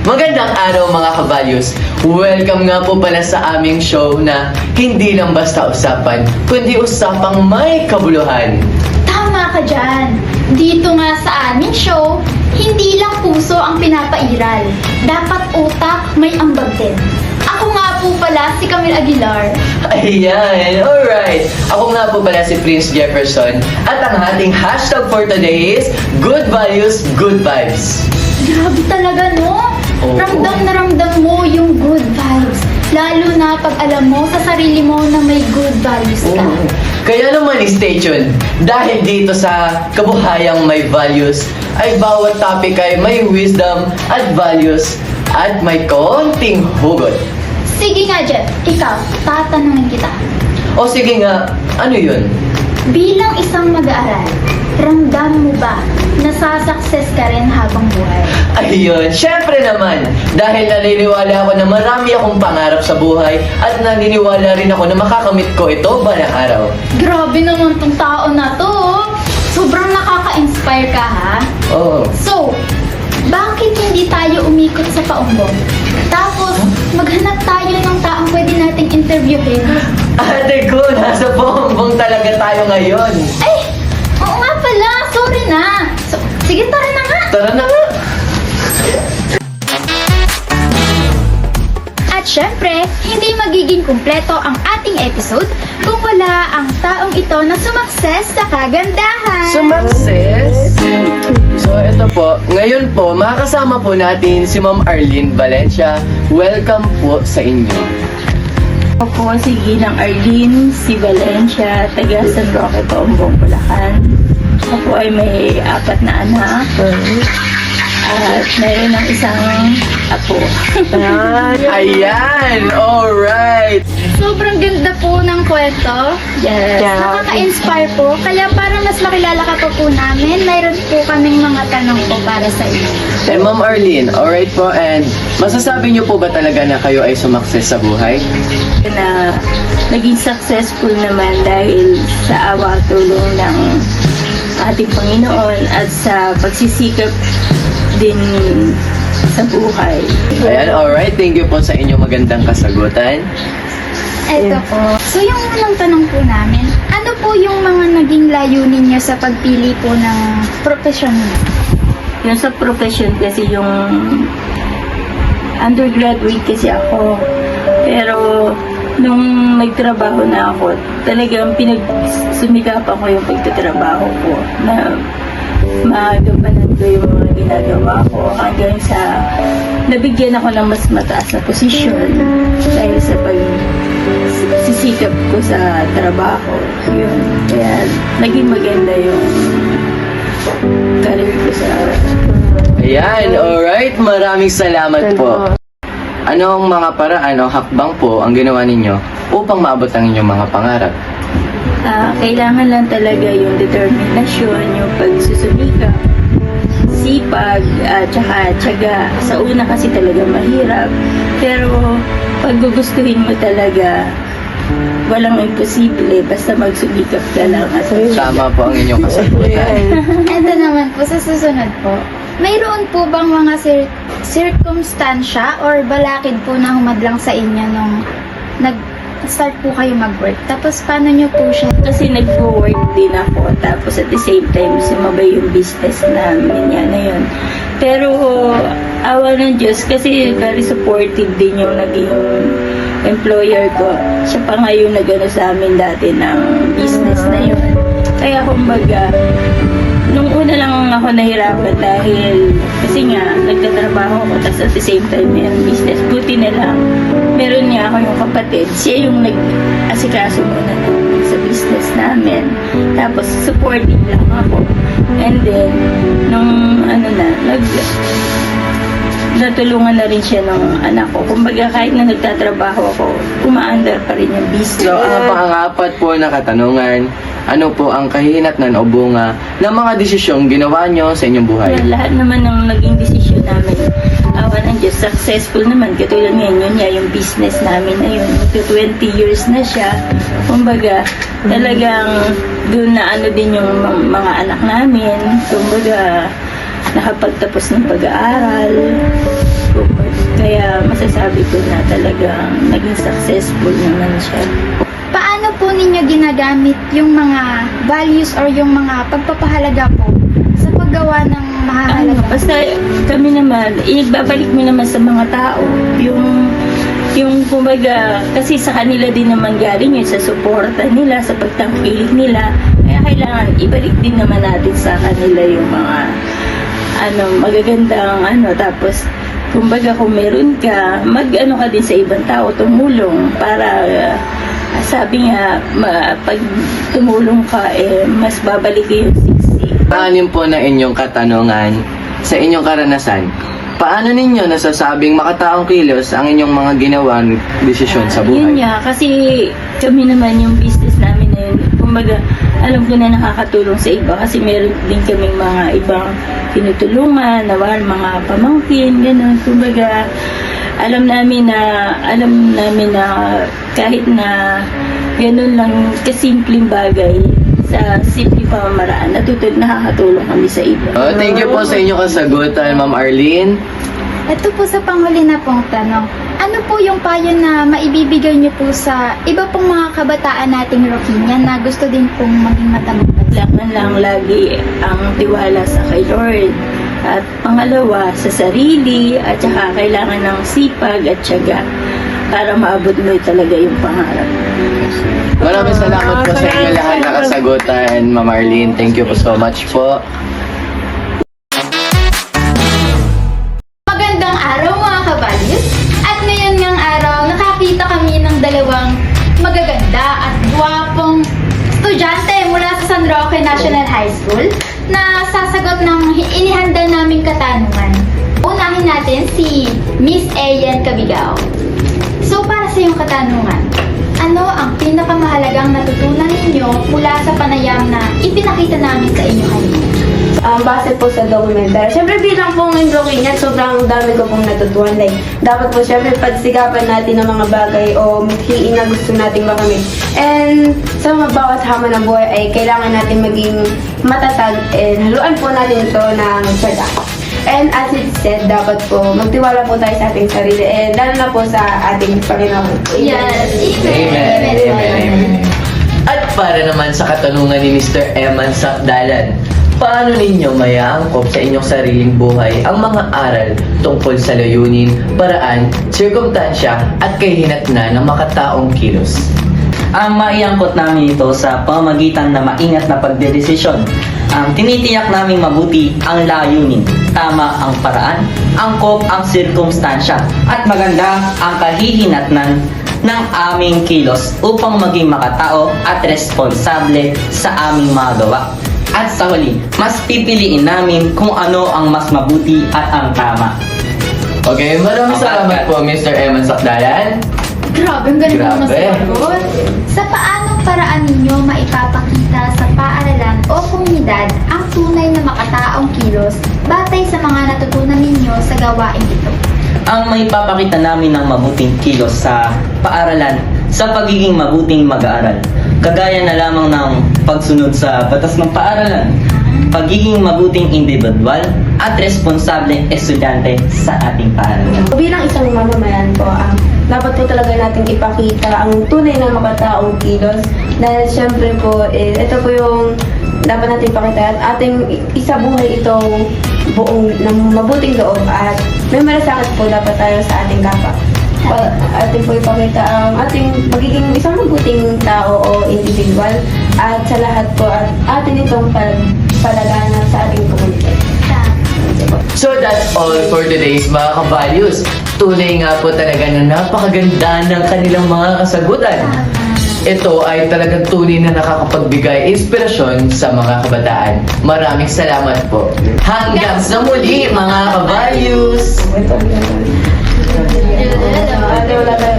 Magandang araw mga kabalyos! Welcome nga po pala sa aming show na hindi lang basta usapan, kundi usapang may kabuluhan. Tama ka dyan. Dito nga sa aming show, hindi lang puso ang pinapairal. Dapat utak may ambag din. Ako nga po pala si Camille Aguilar. Ayan, alright! Ako nga po pala si Prince Jefferson at ang ating hashtag for today is Good Values, Good Vibes. Grabe talaga, no? Oo. Ramdam na ramdam mo yung good vibes. Lalo na pag alam mo sa sarili mo na may good values ka. Kaya naman stay tuned dahil dito sa Kabuhayang May Values ay bawat topic ay may wisdom at values at may konting hugot. Sige nga, Jeff. Ikaw, tatanungin kita. O sige nga, ano yun? Bilang isang mag-aaral, ramdam mo ba na sasucess ka rin habang buhay? Ayun, syempre naman, dahil naniniwala ako na marami akong pangarap sa buhay at naniniwala rin ako na makakamit ko ito balang araw. Grabe naman tong tao na to. Sobrang nakaka-inspire ka, ha? Oh. So, bakit hindi tayo umikot sa paumbong? Tapos, maghanap tayo ng taong pwede nating interviewin. Ate ko, nasa bongbong talaga tayo ngayon. Ay! Oo nga pala! Sorry na! So, sige, tara na nga! Tara na nga. At syempre, hindi magiging kumpleto ang ating episode kung wala ang taong ito na sumakses sa kagandahan. Sumakses? So ito po, ngayon po, makakasama po natin si Ma'am Arlene Valencia. Welcome po sa inyo. Ako po si Ginang Arlene C. Valencia, taga San Roque, Paumbong, Bulacan. Ako po ay may 4 na anak at mayroon ng isang apo. Ayan! Alright! Sobrang ganda po ng kwento. Yes. Nakaka-inspire po. Kaya para mas makilala ka po namin, mayroon po kaming mga tanong po para sa inyo. And Ma'am Arlene, alright po, and masasabi niyo po ba talaga na kayo ay sumakses sa buhay? Na naging successful naman dahil sa awa at tulong ng ating Panginoon at sa pagsisikap din sa buhay. Ayan, alright. Thank you po sa inyong magandang kasagutan. Eto po. So yung unang tanong po namin, ano po yung mga naging layunin niyo sa pagpili po ng profesyon niyo? Yung sa profession kasi yung undergraduate kasi ako. Pero nung nagtrabaho na ako, talagang pinagsumikapan ko yung pagtatrabaho ko na magampanan ko yung mga ginagawa ko hanggang sa nabigyan ako ng mas mataas na posisyon dahil sa pagsisikap ko sa trabaho. Yun. Kaya naging maganda yung career ko sa Ayan, alright. Maraming salamat po. Ano ang mga paraan o hakbang po ang ginawa ninyo upang maabot ang inyong mga pangarap? Kailangan lang talaga yung determinasyon, yung pagsusumikap, sipag, at saka tiyaga. Sa una kasi talaga mahirap, pero pag gugustuhin mo talaga, walang imposible, basta magsumikap ka lang. At Tama po ang inyong kasagutan. Ito naman po, sa susunod po, mayroon po bang mga circumstansya or balakid po na humadlang sa inyo nung nag-start po kayo mag-work? Tapos paano nyo po siya? kasi nag-work din ako, tapos at the same time, sumabay yung business namin yan na yun. Pero, awa ng Diyos, kasi very supportive din yung naging employer ko. Siya pa nga yung nag-ano sa amin dati ng business na yun. Kaya kumbaga, nung una lang ako nahirapan dahil kasi nga, nagtatrabaho ako tapos at the same time may business. Buti na lang, meron niya ako yung kapatid. Siya yung nag-asikaso muna sa business namin. Tapos supporting lang ako. And then, nung natulungan na rin siya ng anak ko. Kumbaga kahit na nagtatrabaho ako, umaandar pa rin yung business. So, ano pa ang 4 po na katanungan? Ano po ang kahinatnan o bunga ng mga desisyong ginawa nyo sa inyong buhay? Lahat naman ng naging desisyon namin, awa ng Diyos, successful naman. Katulad ngayon, yun nga yung business namin na yun. 20 years na siya. Kumbaga, talagang doon na ano din yung mga anak namin. Kumbaga, nakapagtapos ng pag-aaral. Kumbaga, masasabi ko na talagang naging successful naman siya. Paano po ninyo ginagamit yung mga values or yung mga pagpapahalaga po sa paggawa ng mahahalaga? Basta kami naman, ibabalik mo naman sa mga tao yung kumbaga, kasi sa kanila din naman galing yun, sa suporta nila, sa pagtangkilik nila, kaya kailangan ibalik din naman natin sa kanila yung mga magagandang tapos kumbaga kung meron ka, mag-ano ka din sa ibang tao, tumulong para sabi nga, pag tumulong ka, mas babalik yung siksi. Paanin po na inyong katanungan sa inyong karanasan. Paano ninyo nasasabing makataong kilos ang inyong mga ginawang desisyon sa Yun buhay? nga, kasi kami naman yung business namin na yun, kumbaga, alam ko na nakakatulong sa iba kasi meron din kaming mga ibang tinutulungan, mga pamangkin, gano'n. Kumbaga, alam namin na kahit na gano'n lang kasimpleng bagay, sa simpleng pamamaraan, nakakatulong kami sa iba. Oh, thank you po sa inyong kasagutan, Ma'am Arlene. Ito po sa panghuli na pong tanong. Ano po yung payo na maibibigay niyo po sa iba pong mga kabataan nating Rokinian na gusto din pong maging matagumpay? Kailangan lang lagi ang tiwala sa kay Lord. At pangalawa, sa sarili, at saka kailangan ng sipag at tiyaga para maabot mo talaga yung pangarap. Maraming salamat po sa inyo lahat na kasagutan, Ma'am Arlene. Thank you po so much po. Magandang araw mga kabalyos! At ngayon ngang araw, nakakita kami ng dalawang magaganda at gwapong estudyante mula sa San Roque National High School na sasagot ng inihanda naming katanungan. Unahin natin si Miss Ayan Cabigao. So para sa iyong katanungan, ano ang pinakamahalagang natutunan ninyo mula sa panayam na ipinakita namin sa inyo kanina? Base po sa documentary. Siyempre bilang pong Rokinian, sobrang dami ko pong natutuhan. Like, dapat po siyempre pagsikapan natin ng mga bagay o mithiin na gusto nating makamit. And sa mga bawat hamon ng buhay ay kailangan natin maging matatag and haluan po natin ito ng tiyaga. And as it said, dapat po magtiwala po tayo sa ating sarili and lalo na po sa ating Panginoon. Yes! Amen. Amen. At para naman sa katanungan ni Mr. Eman Sakdalan, paano ninyo mayaangkop sa inyong sariling buhay ang mga aral tungkol sa layunin, paraan, sirkumstansya at kahinatnan ng makataong kilos? Ang maiangkot namin ito sa pamamagitan na maingat na pagdedesisyon. Tinitiyak naming mabuti ang layunin, tama ang paraan, angkop ang sirkumstansya, at maganda ang kahihinatnan ng aming kilos upang maging makatao at responsable sa aming mga gawa. At sa huli, mas pipiliin namin kung ano ang mas mabuti at ang tama. Okay, maraming salamat po Mr. Eman Sakdalan. Grabe, ang galing mo Grabe. nasagot. Sa paanong paraan ninyo maipapakita sa paaralan o komunidad ang tunay na makataong kilos batay sa mga natutunan ninyo sa gawain ito? Ang maipapakita namin ng mabuting kilos sa paaralan sa pagiging mabuting mag-aaral. Kagaya na lamang ng pagsunod sa batas ng paaralan, pagiging mabuting individual at responsableng estudyante sa ating paaralan. Bilang isang mamamayan po, dapat po talaga nating ipakita ang tunay na makataong kilos. Dahil syempre po, ito po yung dapat natin ipakita at ating isabuhay itong buong ng mabuting loob at may malasakit po dapat tayo sa ating kapwa. Ating po ipakita ang ating magiging isang mabuting tao o individual at sa lahat po at atin itong palaganap sa ating komunidad. So that's all for today's mga ka-values. Tunay nga po talaga na napakaganda ng kanilang mga kasagutan. Ito ay talagang tunay na nakakapagbigay inspirasyon sa mga kabataan. Maraming salamat po. Hanggang sa muli mga ka-values! Ito, wala tayo.